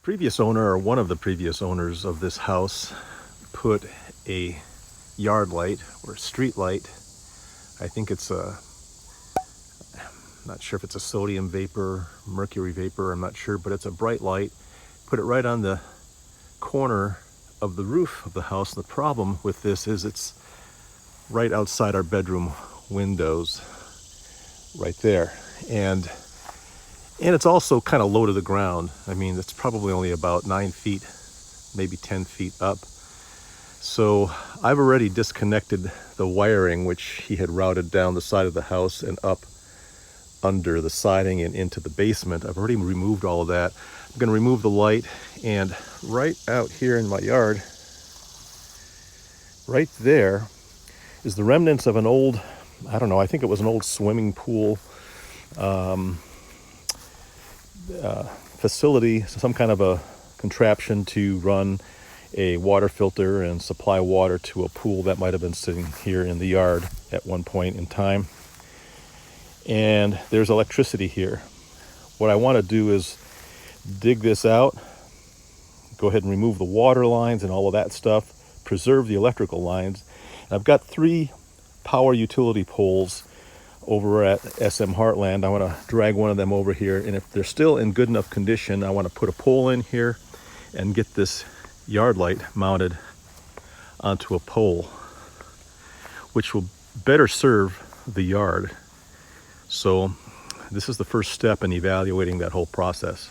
previous owner, or one of the previous owners of this house, put a yard light or street light. I think it's not sure if it's a sodium vapor, mercury vapor, I'm not sure, but it's a bright light. Put it right on the corner of the roof of the house. The problem with this is it's right outside our bedroom windows, right there. And it's also kind of low to the ground. I mean, it's probably only about 9 feet, maybe 10 feet up. So I've already disconnected the wiring, which he had routed down the side of the house and up under the siding and into the basement. I've already removed all of that. I'm going to remove the light, and right out here in my yard, right there, is the remnants of an old, I don't know, I think it was an old swimming pool facility, some kind of a contraption to run a water filter and supply water to a pool that might have been sitting here in the yard at one point in time. And there's electricity here. What I want to do is dig this out, go ahead and remove the water lines and all of that stuff, preserve the electrical lines. And I've got 3 power utility poles over at SM Heartland. I want to drag one of them over here, and if they're still in good enough condition, I want to put a pole in here and get this yard light mounted onto a pole, which will better serve the yard. So this is the first step in evaluating that whole process.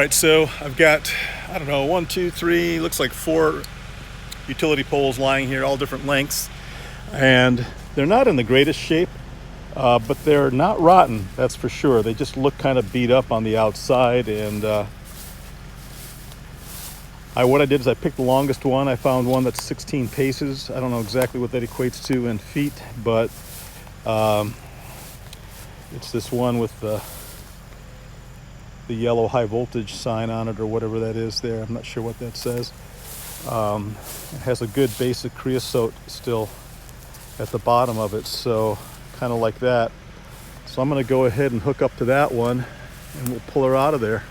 right, so I've got, I don't know, 1, 2, 3, looks like 4 utility poles lying here, all different lengths. And they're not in the greatest shape, but they're not rotten, that's for sure. They just look kind of beat up on the outside. And what I did is I picked the longest one. I found one that's 16 paces. I don't know exactly what that equates to in feet, but it's this one with the yellow high voltage sign on it, or whatever that is there. I'm not sure what that says. It has a good basic creosote still at the bottom of it, so kind of like that. So I'm going to go ahead and hook up to that one, and we'll pull her out of there.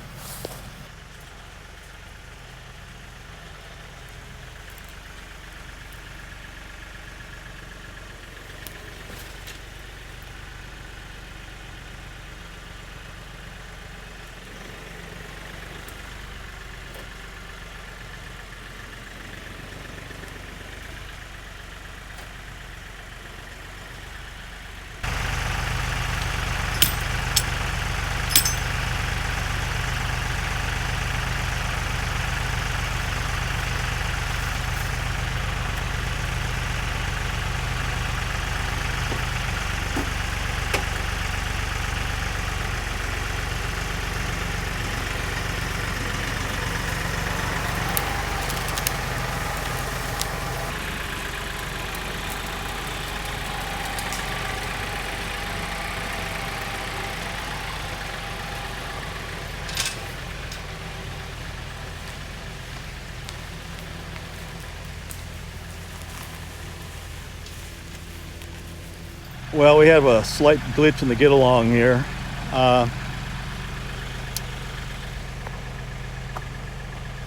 Well, we have a slight glitch in the get-along here.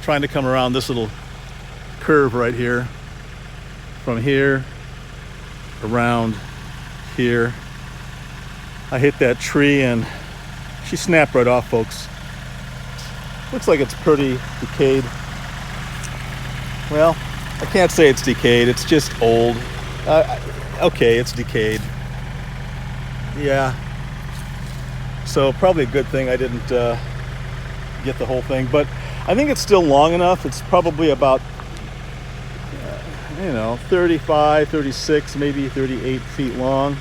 Trying to come around this little curve right here. From here, around here. I hit that tree and she snapped right off, folks. Looks like it's pretty decayed. Well, I can't say it's decayed, it's just old. Okay, it's decayed. Yeah, so probably a good thing I didn't get the whole thing, but I think it's still long enough. It's probably about 35, 36, maybe 38 feet long.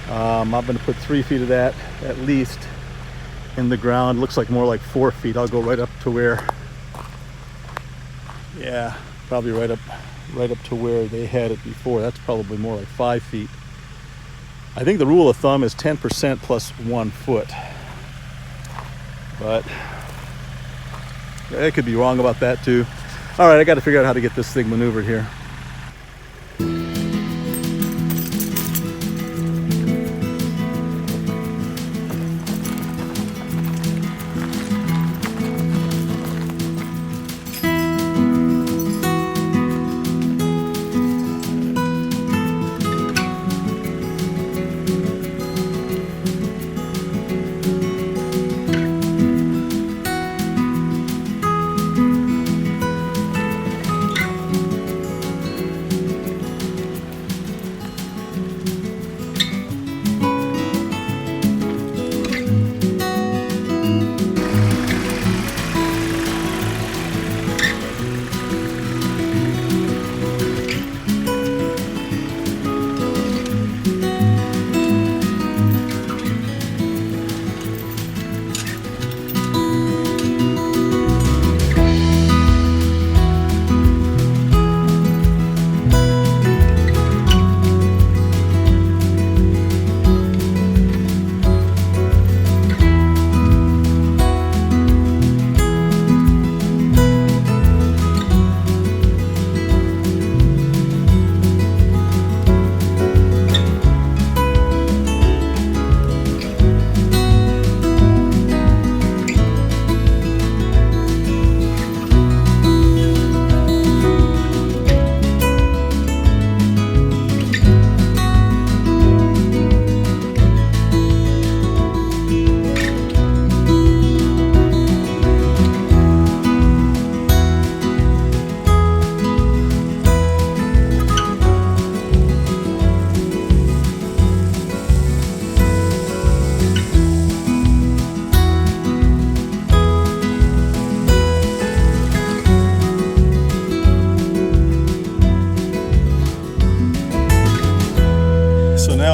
I'm going to put 3 feet of that at least in the ground. Looks like more like 4 feet. I'll go right up to where, yeah, probably right up to where they had it before. That's probably more like 5 feet. I think the rule of thumb is 10% plus 1 foot, but I could be wrong about that too. All right, I got to figure out how to get this thing maneuvered here.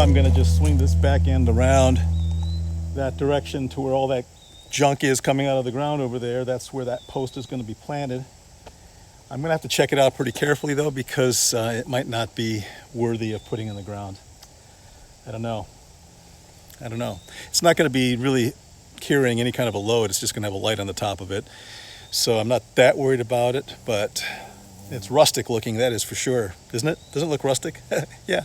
I'm gonna just swing this back end around that direction to where all that junk is coming out of the ground over there. That's where that post is going to be planted. I'm going to have to check it out pretty carefully though, because it might not be worthy of putting in the ground. I don't know. It's not going to be really carrying any kind of a load. It's just going to have a light on the top of it. So I'm not that worried about it, but it's rustic looking, that is for sure. Isn't it? Doesn't it look rustic? Yeah.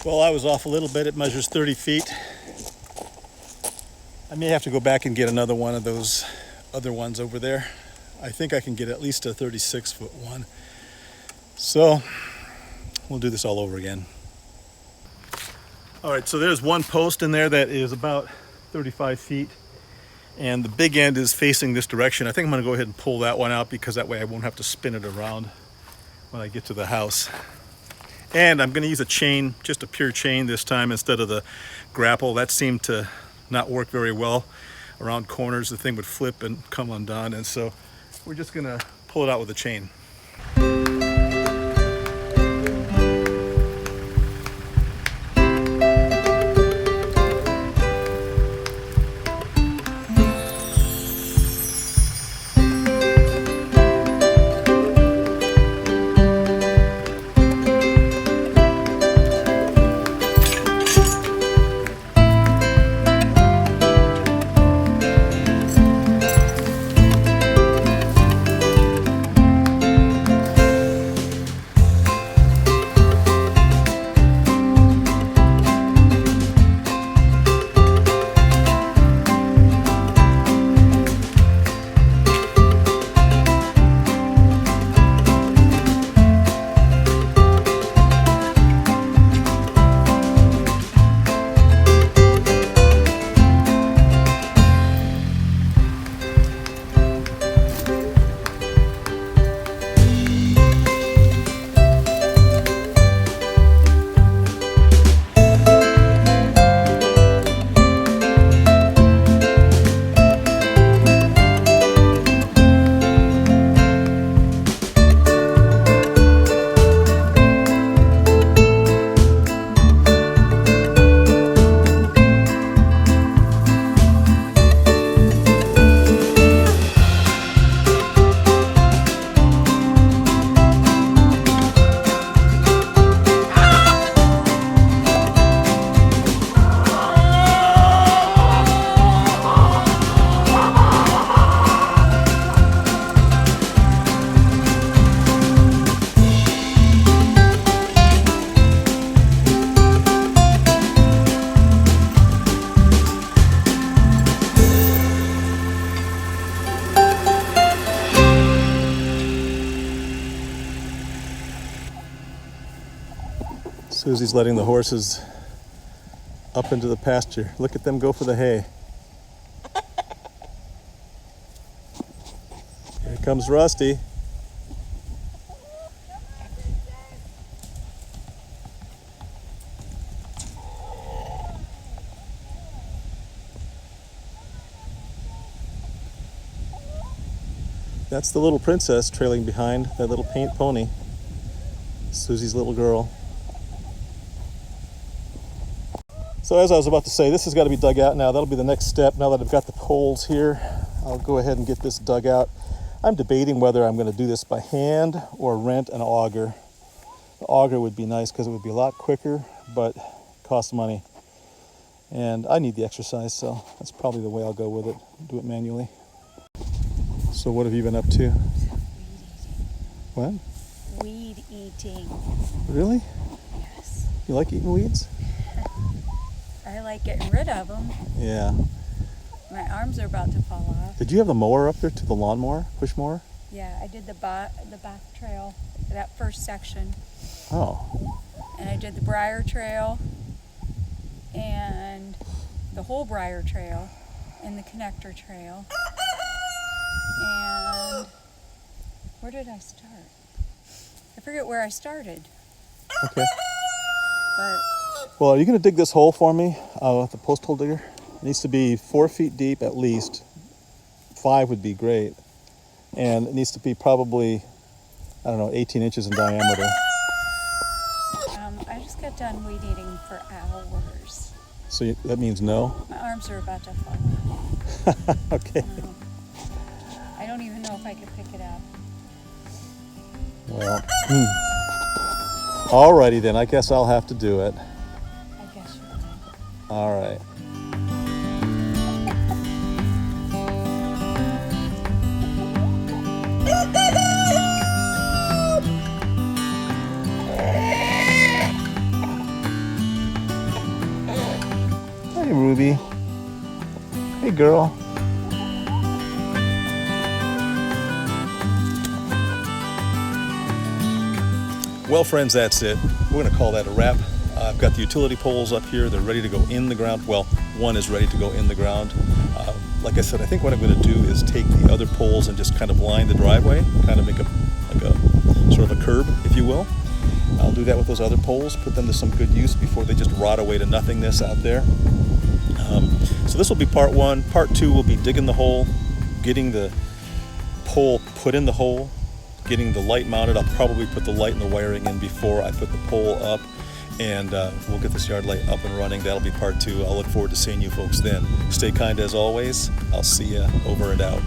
Well, I was off a little bit. It measures 30 feet. I may have to go back and get another one of those other ones over there. I think I can get at least a 36-foot one. So we'll do this all over again. All right, so there's one post in there that is about 35 feet. And the big end is facing this direction. I think I'm gonna go ahead and pull that one out, because that way I won't have to spin it around when I get to the house. And I'm going to use a chain, just a pure chain this time instead of the grapple. That seemed to not work very well. Around corners, the thing would flip and come undone. And so we're just going to pull it out with a chain. Susie's letting the horses up into the pasture. Look at them go for the hay. Here comes Rusty. That's the little princess trailing behind, that little paint pony. Susie's little girl. So as I was about to say, this has got to be dug out now. That'll be the next step. Now that I've got the poles here, I'll go ahead and get this dug out. I'm debating whether I'm going to do this by hand or rent an auger. The auger would be nice because it would be a lot quicker, but costs money. And I need the exercise, so that's probably the way I'll go with it. Do it manually. So what have you been up to? What? weed eating. Really? Yes. You like eating weeds? I like getting rid of them. Yeah. My arms are about to fall off. Did you have the mower up there to the lawnmower, push mower? Yeah, I did the back trail, that first section. Oh. And I did the Briar Trail and the whole Briar Trail and the Connector Trail. And where did I start? I forget where I started, Okay. but Well, are you going to dig this hole for me with the post hole digger? It needs to be 4 feet deep at least. 5 would be great. And it needs to be probably, I don't know, 18 inches in diameter. I just got done weed eating for hours. So that means no? My arms are about to fall off. Okay. I don't even know if I could pick it up. Well, alrighty then. I guess I'll have to do it. I guess you will. All right. Hey, Ruby. Hey, girl. Well, friends, that's it. We're going to call that a wrap. I've got the utility poles up here. They're ready to go in the ground. Well, one is ready to go in the ground. Like I said, I think what I'm going to do is take the other poles and just kind of line the driveway, kind of make a sort of a curb, if you will. I'll do that with those other poles, put them to some good use before they just rot away to nothingness out there. So this will be part one. Part two will be digging the hole, getting the pole put in the hole, getting the light mounted. I'll probably put the light and the wiring in before I put the pole up, and we'll get this yard light up and running. That'll be part two. I'll look forward to seeing you folks then. Stay kind as always. I'll see you over and out.